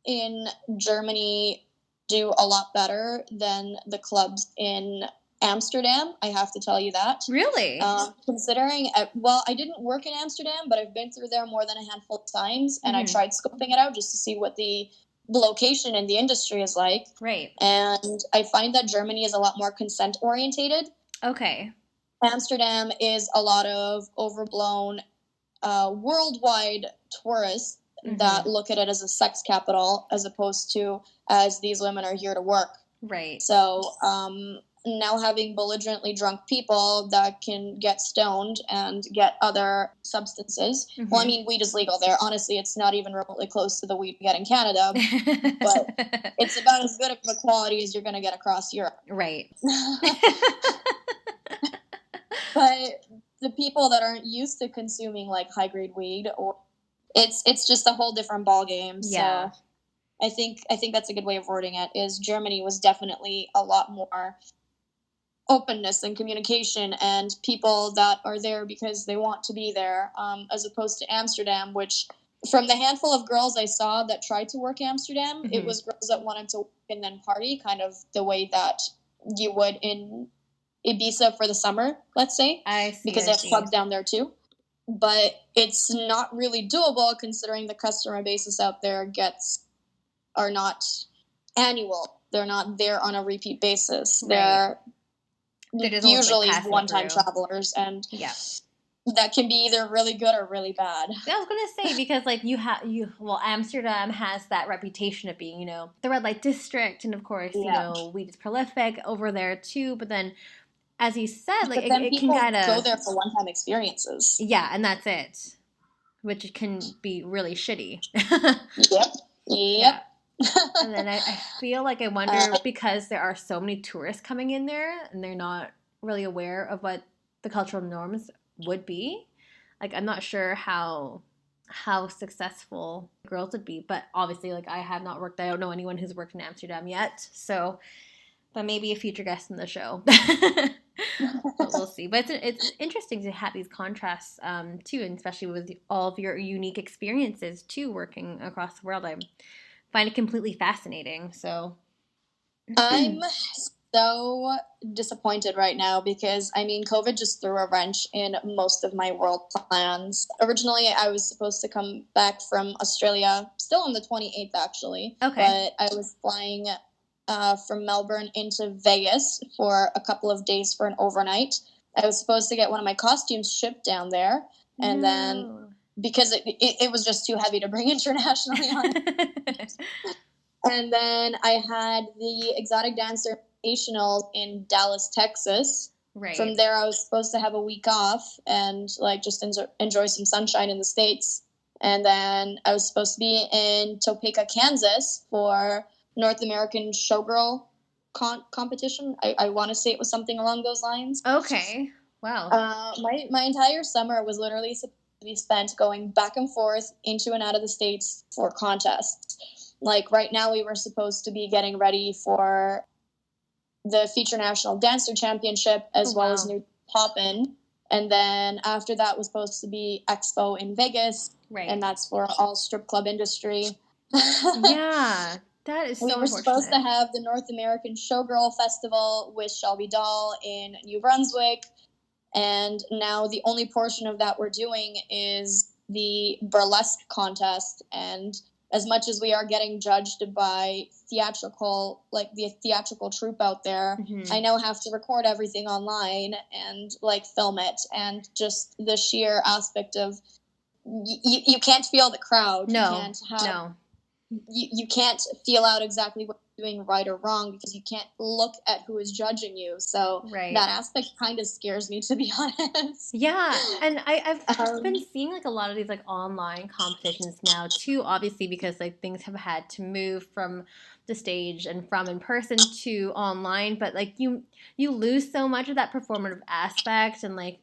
Speaker 2: in Germany do a lot better than the clubs in Amsterdam, I have to tell you that.
Speaker 1: Really?
Speaker 2: Considering, I didn't work in Amsterdam, but I've been through there more than a handful of times, and I tried scoping it out just to see what the location and the industry is like.
Speaker 1: Right.
Speaker 2: And I find that Germany is a lot more consent orientated.
Speaker 1: Okay.
Speaker 2: Amsterdam is a lot of overblown worldwide tourists that look at it as a sex capital, as opposed to as these women are here to work.
Speaker 1: Right.
Speaker 2: So now having belligerently drunk people that can get stoned and get other substances. Well, I mean, weed is legal there. Honestly, it's not even remotely close to the weed we get in Canada, but it's about as good of a quality as you're going to get across Europe.
Speaker 1: Right.
Speaker 2: But the people that aren't used to consuming like high-grade weed, or it's just a whole different ballgame.
Speaker 1: Yeah.
Speaker 2: So I think that's a good way of wording it, is Germany was definitely a lot more openness and communication, and people that are there because they want to be there, as opposed to Amsterdam, which, from the handful of girls I saw that tried to work Amsterdam, it was girls that wanted to work and then party, kind of the way that you would in Ibiza for the summer, let's say.
Speaker 1: I see.
Speaker 2: Because they have clubs down there too. But it's not really doable, considering the customer basis out there are not annual. They're not there on a repeat basis.
Speaker 1: Right.
Speaker 2: They're usually one-time travelers, and that can be either really good or really bad.
Speaker 1: I was gonna say, because like Amsterdam has that reputation of being, the red light district, and of course, weed is prolific over there too. But then, as you said, like it can kind of
Speaker 2: go there for one-time experiences.
Speaker 1: Yeah, and that's it, which can be really shitty.
Speaker 2: Yep.
Speaker 1: Yeah. And then I feel like I wonder, because there are so many tourists coming in there and they're not really aware of what the cultural norms would be. Like, I'm not sure how successful girls would be, but obviously, like, I have not worked. I don't know anyone who's worked in Amsterdam yet, so that may be a future guest in the show. But we'll see. But it's interesting to have these contrasts too, and especially with all of your unique experiences too, working across the world. I find it completely fascinating. So
Speaker 2: I'm so disappointed right now, because I mean, COVID just threw a wrench in most of my world plans. Originally, I was supposed to come back from Australia, still on the 28th actually.
Speaker 1: Okay.
Speaker 2: But I was flying from Melbourne into Vegas for a couple of days for an overnight. I was supposed to get one of my costumes shipped down there, and then because it was just too heavy to bring internationally on. And then I had the Exotic Dancer Invitationals in Dallas, Texas.
Speaker 1: Right.
Speaker 2: From there, I was supposed to have a week off and like just enjoy some sunshine in the States. And then I was supposed to be in Topeka, Kansas for North American Showgirl competition. I want to say it was something along those lines.
Speaker 1: Okay. Wow.
Speaker 2: My entire summer was literally supposed to be spent going back and forth into and out of the States for contests. Like right now, we were supposed to be getting ready for the Feature National Dancer Championship as well as New Poppin'. And then after that was supposed to be Expo in Vegas.
Speaker 1: Right.
Speaker 2: And that's for all strip club industry.
Speaker 1: Yeah. That is so
Speaker 2: We were supposed to have the North American Showgirl Festival with Shelby Dahl in New Brunswick. And now the only portion of that we're doing is the burlesque contest. And as much as we are getting judged by the theatrical troupe out there, I now have to record everything online and like film it. And just the sheer aspect of you can't feel the crowd.
Speaker 1: No.
Speaker 2: You can't feel out exactly what you're doing right or wrong because you can't look at who is judging you. So that aspect kind of scares me, to be honest.
Speaker 1: Yeah, and I've been seeing like a lot of these like online competitions now too, obviously because like things have had to move from the stage and from in person to online, but like you lose so much of that performative aspect and like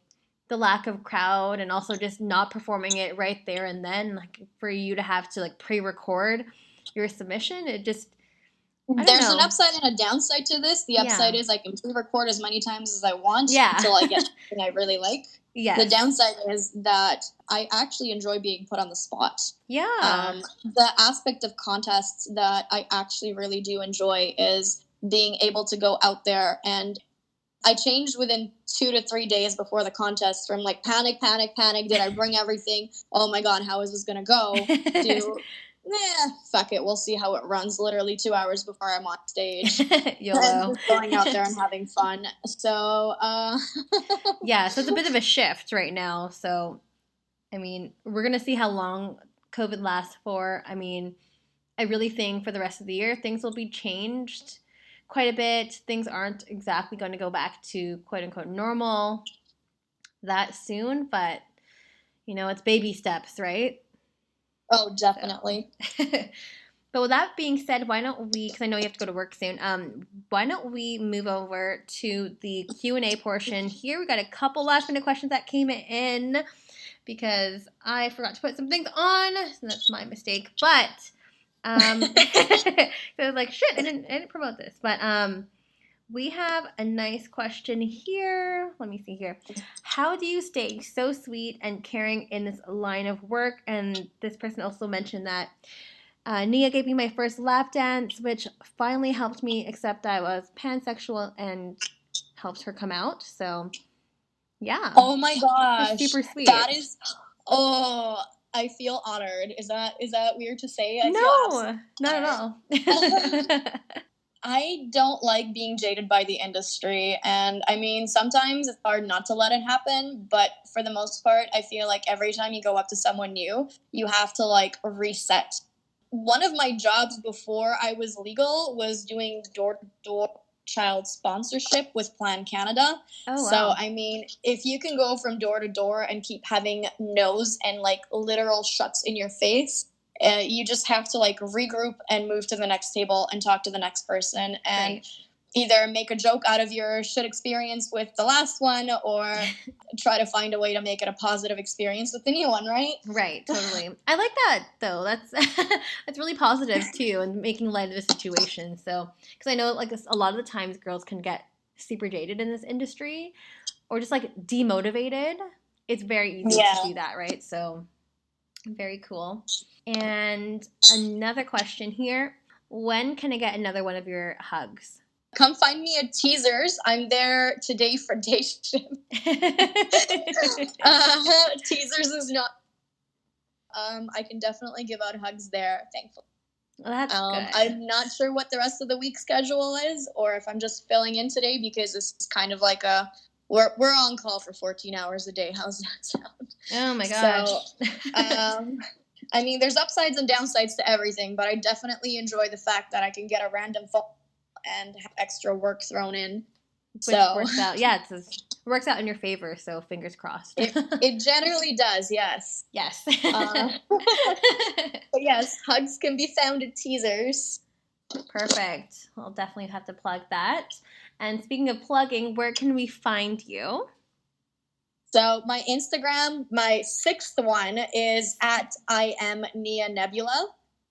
Speaker 1: the lack of crowd and also just not performing it right there and then, like for you to have to like pre-record your submission, it just
Speaker 2: there's an upside and a downside to this. The upside is I can pre-record as many times as I want until I get something I really like. The downside is that I actually enjoy being put on the spot. The aspect of contests that I actually really do enjoy is being able to go out there, and I changed within 2 to 3 days before the contest from like panic, did I bring everything? Oh my God, how is this going to go? To, fuck it, we'll see how it runs literally 2 hours before I'm on stage.
Speaker 1: YOLO.
Speaker 2: And just going out there and having fun. So,
Speaker 1: yeah, so it's a bit of a shift right now. So, I mean, we're going to see how long COVID lasts for. I mean, I really think for the rest of the year, things will be changed quite a bit. Things aren't exactly going to go back to quote unquote normal that soon, but you know, it's baby steps, right?
Speaker 2: Oh, definitely.
Speaker 1: So. But with that being said, why don't we, because I know you have to go to work soon, why don't we move over to the Q&A portion here? We got a couple last minute questions that came in because I forgot to put some things on, so that's my mistake, but so I was like, shit, I didn't promote this. But we have a nice question here. Let me see here. How do you stay so sweet and caring in this line of work? And this person also mentioned that Nia gave me my first lap dance, which finally helped me accept that I was pansexual and helped her come out. So, yeah.
Speaker 2: Oh my gosh.
Speaker 1: That's super sweet.
Speaker 2: That is, I feel honored. Is that weird to say?
Speaker 1: No, not at all.
Speaker 2: I don't like being jaded by the industry. And I mean, sometimes it's hard not to let it happen. But for the most part, I feel like every time you go up to someone new, you have to like reset. One of my jobs before I was legal was doing door-to-door child sponsorship with Plan Canada.
Speaker 1: Oh, wow.
Speaker 2: So, I mean, if you can go from door to door and keep having no's and like literal shuts in your face, you just have to like regroup and move to the next table and talk to the next person and either make a joke out of your shit experience with the last one or try to find a way to make it a positive experience with the new one, right?
Speaker 1: Right, totally. I like that, though. That's that's really positive, too, and making light of the situation. So, because I know, like, a lot of the times girls can get super jaded in this industry or just, like, demotivated. It's very easy to do that, right? So, very cool. And another question here. When can I get another one of your hugs?
Speaker 2: Come find me at Teasers. I'm there today for day shift. Teasers is not... I can definitely give out hugs there, thankfully.
Speaker 1: Well, that's good.
Speaker 2: I'm not sure what the rest of the week schedule is or if I'm just filling in today because this is kind of like a... We're on call for 14 hours a day. How's that sound?
Speaker 1: Oh my gosh.
Speaker 2: So, I mean, there's upsides and downsides to everything, but I definitely enjoy the fact that I can get a random phone and have extra work thrown in.
Speaker 1: Which works out. Yeah, it works out in your favor, so fingers crossed.
Speaker 2: It generally does, yes.
Speaker 1: Yes.
Speaker 2: But yes, hugs can be found in teasers.
Speaker 1: Perfect. I'll definitely have to plug that. And speaking of plugging, where can we find you?
Speaker 2: So my Instagram, my 6th one, is at I am Nia Nebula.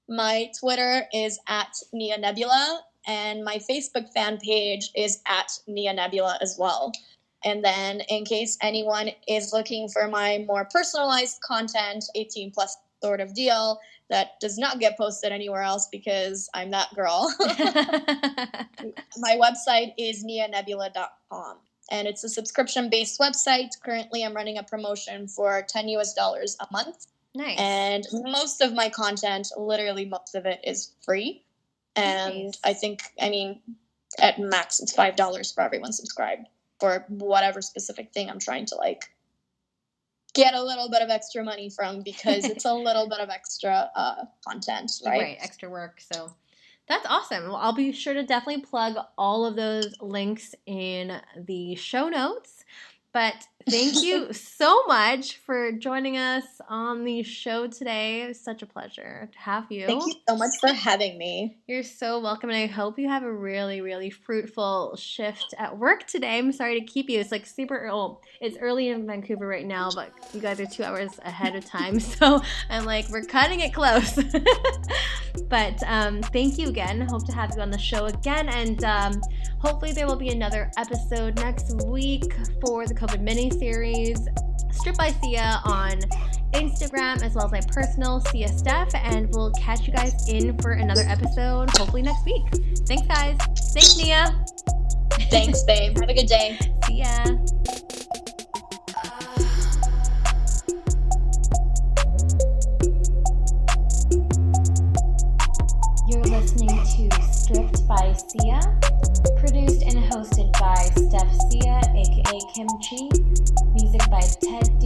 Speaker 2: My Twitter is at Nia Nebula. And my Facebook fan page is at Nia Nebula as well. And then in case anyone is looking for my more personalized content, 18 plus sort of deal, that does not get posted anywhere else because I'm that girl. My website is nianebula.com. And it's a subscription-based website. Currently, I'm running a promotion for $10 a month.
Speaker 1: Nice.
Speaker 2: And most of my content, literally most of it, is free. And nice. I think, at max, it's $5 for everyone subscribed for whatever specific thing I'm trying to, get a little bit of extra money from, because it's a little bit of extra content, right?
Speaker 1: Right, extra work, so... That's awesome. Well, I'll be sure to definitely plug all of those links in the show notes. But thank you so much for joining us on the show today. It was such a pleasure to have you.
Speaker 2: Thank you so much for having me.
Speaker 1: You're so welcome, and I hope you have a really, really fruitful shift at work today. I'm sorry to keep you. It's super early. It's early in Vancouver right now, but you guys are 2 hours ahead of time, so I'm we're cutting it close. But thank you again. Hope to have you on the show again, and hopefully there will be another episode next week for the COVID mini-series, Strip by Sia on Instagram, as well as my personal Sia Steph, and we'll catch you guys in for another episode hopefully next week. Thanks, guys. Thanks, Nia.
Speaker 2: Thanks, babe. Have a good day.
Speaker 1: See ya. You're listening to Stripped by Sia, produced and hosted by Steph Sia, aka Kimchi, music by Ted D.